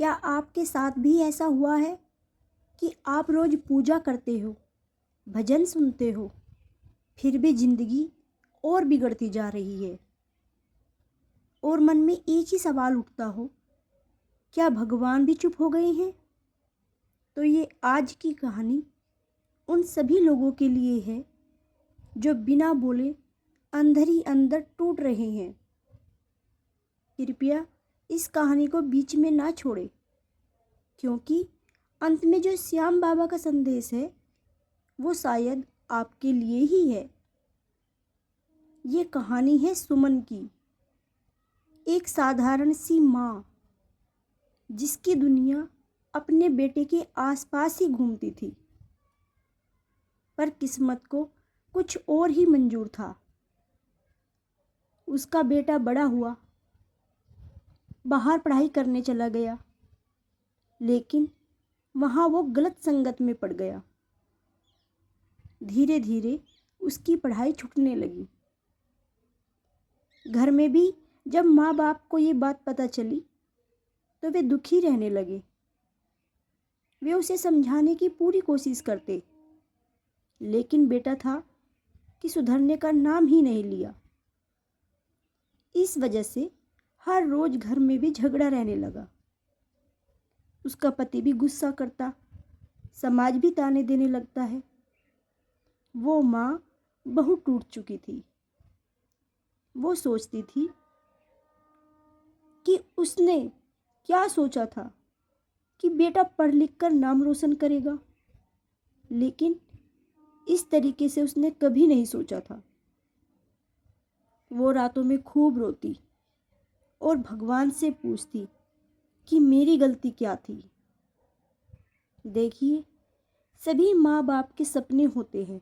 क्या आपके साथ भी ऐसा हुआ है कि आप रोज़ पूजा करते हो, भजन सुनते हो, फिर भी ज़िंदगी और बिगड़ती जा रही है और मन में एक ही सवाल उठता हो, क्या भगवान भी चुप हो गए हैं? तो ये आज की कहानी उन सभी लोगों के लिए है जो बिना बोले अंदर ही अंदर टूट रहे हैं। कृपया इस कहानी को बीच में ना छोड़ें, क्योंकि अंत में जो श्याम बाबा का संदेश है वो शायद आपके लिए ही है। ये कहानी है सुमन की, एक साधारण सी माँ जिसकी दुनिया अपने बेटे के आसपास ही घूमती थी, पर किस्मत को कुछ और ही मंजूर था। उसका बेटा बड़ा हुआ, बाहर पढ़ाई करने चला गया, लेकिन वहाँ वो गलत संगत में पड़ गया। धीरे धीरे उसकी पढ़ाई छूटने लगी। घर में भी जब माँ बाप को ये बात पता चली तो वे दुखी रहने लगे। वे उसे समझाने की पूरी कोशिश करते, लेकिन बेटा था कि सुधरने का नाम ही नहीं लिया। इस वजह से हर रोज घर में भी झगड़ा रहने लगा। उसका पति भी गुस्सा करता, समाज भी ताने देने लगता है। वो माँ बहुत टूट चुकी थी। वो सोचती थी कि उसने क्या सोचा था कि बेटा पढ़ लिख कर नाम रोशन करेगा, लेकिन इस तरीके से उसने कभी नहीं सोचा था। वो रातों में खूब रोती और भगवान से पूछती कि मेरी गलती क्या थी। देखिए, सभी माँ बाप के सपने होते हैं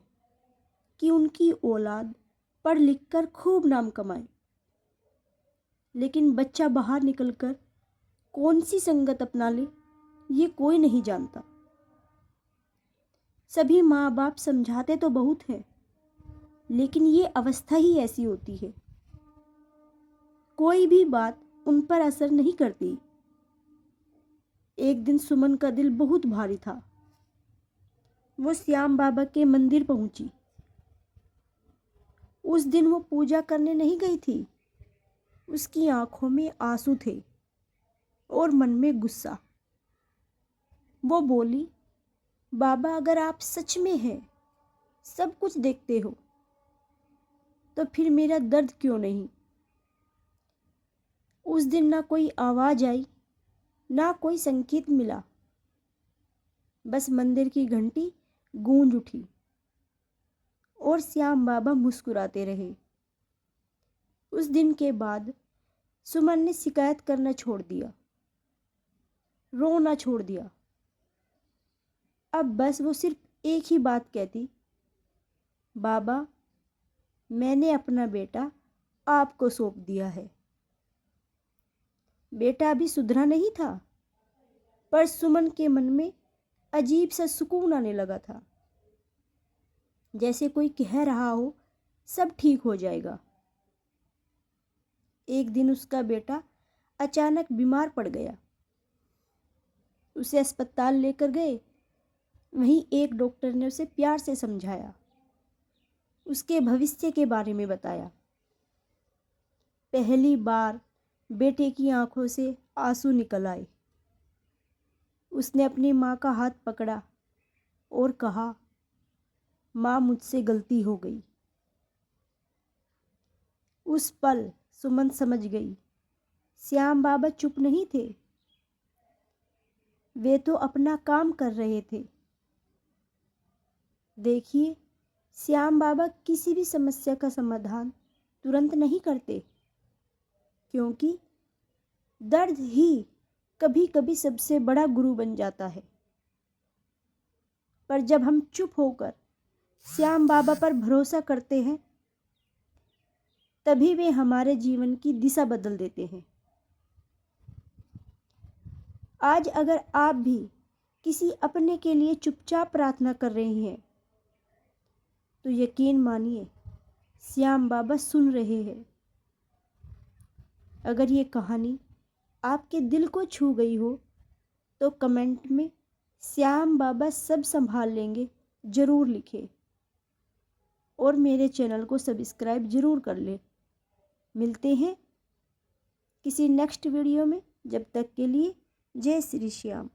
कि उनकी औलाद पढ़ लिख कर खूब नाम कमाए, लेकिन बच्चा बाहर निकलकर कौन सी संगत अपना ले ये कोई नहीं जानता। सभी माँ बाप समझाते तो बहुत हैं, लेकिन ये अवस्था ही ऐसी होती है। कोई भी बात उन पर असर नहीं करती। एक दिन सुमन का दिल बहुत भारी था। वो श्याम बाबा के मंदिर पहुंची। उस दिन वो पूजा करने नहीं गई थी। उसकी आंखों में आंसू थे और मन में गुस्सा। वो बोली, बाबा अगर आप सच में हैं, सब कुछ देखते हो, तो फिर मेरा दर्द क्यों नहीं? उस दिन ना कोई आवाज आई, ना कोई संकेत मिला। बस मंदिर की घंटी गूंज उठी और श्याम बाबा मुस्कुराते रहे। उस दिन के बाद सुमन ने शिकायत करना छोड़ दिया, रोना छोड़ दिया। अब बस वो सिर्फ एक ही बात कहती, बाबा मैंने अपना बेटा आपको सौंप दिया है। बेटा अभी सुधरा नहीं था, पर सुमन के मन में अजीब सा सुकून आने लगा था, जैसे कोई कह रहा हो सब ठीक हो जाएगा। एक दिन उसका बेटा अचानक बीमार पड़ गया। उसे अस्पताल लेकर गए। वहीं एक डॉक्टर ने उसे प्यार से समझाया, उसके भविष्य के बारे में बताया। पहली बार बेटे की आंखों से आंसू निकल आए। उसने अपनी माँ का हाथ पकड़ा और कहा, माँ मुझसे गलती हो गई। उस पल सुमन समझ गई, श्याम बाबा चुप नहीं थे, वे तो अपना काम कर रहे थे। देखिए, श्याम बाबा किसी भी समस्या का समाधान तुरंत नहीं करते, क्योंकि दर्द ही कभी कभी सबसे बड़ा गुरु बन जाता है। पर जब हम चुप होकर श्याम बाबा पर भरोसा करते हैं, तभी वे हमारे जीवन की दिशा बदल देते हैं। आज अगर आप भी किसी अपने के लिए चुपचाप प्रार्थना कर रहे हैं, तो यकीन मानिए श्याम बाबा सुन रहे हैं। अगर ये कहानी आपके दिल को छू गई हो, तो कमेंट में श्याम बाबा सब संभाल लेंगे ज़रूर लिखें और मेरे चैनल को सब्सक्राइब ज़रूर कर ले। मिलते हैं किसी नेक्स्ट वीडियो में, जब तक के लिए जय श्री श्याम।